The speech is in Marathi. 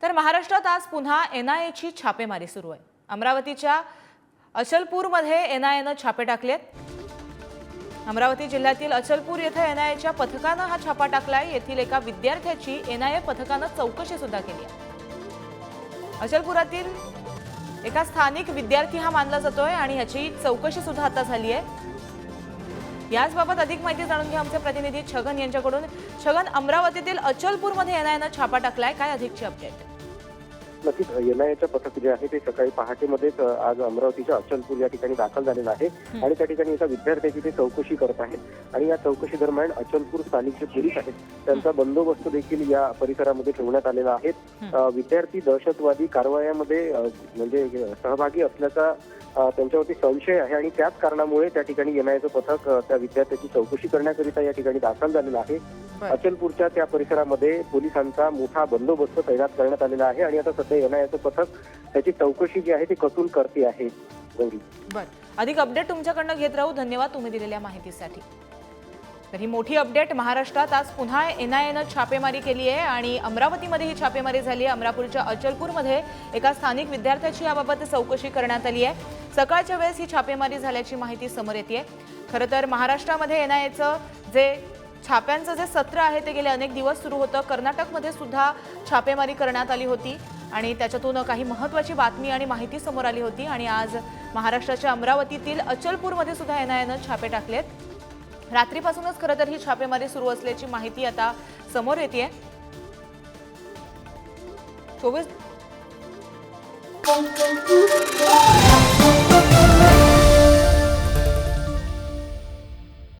तर महाराष्ट्रात आज पुन्हा एनआयएची छापेमारी सुरू आहे। अमरावतीच्या अचलपूरमध्ये एनआयएनं छापे टाकलेत। अमरावती जिल्ह्यातील अचलपूर येथे एनआयएच्या पथकानं हा छापा टाकलाय। येथील एका विद्यार्थ्याची एनआयए पथकानं चौकशी सुद्धा केली आहे। अचलपुरातील एका स्थानिक विद्यार्थी हा मानला जातोय आणि याची चौकशी सुद्धा आता झाली आहे। याचबाबत अधिक माहिती जाणून घ्या आमचे प्रतिनिधी छगन यांच्याकडून। छगन, अमरावतीतील अचलपूरमध्ये एनआयएनं छापा टाकलाय, काय अधिकची अपडेट? नक्कीच एनआयएचं पथक जे आहे ते सकाळी पहाटेमध्येच आज अमरावतीच्या अचलपूर या ठिकाणी दाखल झालेलं आहे आणि त्या ठिकाणी एका विद्यार्थ्याची ते चौकशी करत आहेत आणि या चौकशी दरम्यान अचलपूर स्थानिक जे पोलीस आहेत त्यांचा बंदोबस्त देखील या परिसरामध्ये ठेवण्यात आलेला आहे। विद्यार्थी दहशतवादी कारवायामध्ये म्हणजे सहभागी असल्याचा त्यांच्यावरती संशय आहे आणि त्याच कारणामुळे त्या ठिकाणी एनआयएचं पथक त्या विद्यार्थ्याची चौकशी करण्याकरिता या ठिकाणी दाखल झालेलं आहे। अचलपूरच्या त्या परिसरामध्ये पोलिसांचा मोठा बंदोबस्त तैनात करण्यात आलेला आहे आणि आता सध्या एनआयएचं पथक त्याची चौकशी जी आहे ती कसून करते आहे। गौरी, अधिक अपडेट तुमच्याकडनं घेत राहू। धन्यवाद तुम्ही दिलेल्या माहितीसाठी। तर ही मोठी अपडेट, महाराष्ट्रात आज पुन्हा एनआयएनं छापेमारी केली आहे आणि अमरावतीमध्ये ही छापेमारी झाली आहे। अमरापूरच्या अचलपूरमध्ये एका स्थानिक विद्यार्थ्याची याबाबत चौकशी करण्यात आली आहे। सकाळच्या वेळेस ही छापेमारी झाल्याची माहिती समोर येते। खरं तर महाराष्ट्रामध्ये एनआयएचं जे छाप्यांचं जे सत्र आहे ते गेले अनेक दिवस सुरू होतं। कर्नाटकमध्ये सुद्धा छापेमारी करण्यात आली होती आणि त्याच्यातून काही महत्त्वाची बातमी आणि माहिती समोर आली होती आणि आज महाराष्ट्राच्या अमरावतीतील अचलपूरमध्ये सुद्धा एनआयएनं छापे टाकलेत। रात्रीपासूनच खरं तर ही छापेमारी सुरू असल्याची माहिती आता समोर येते। 24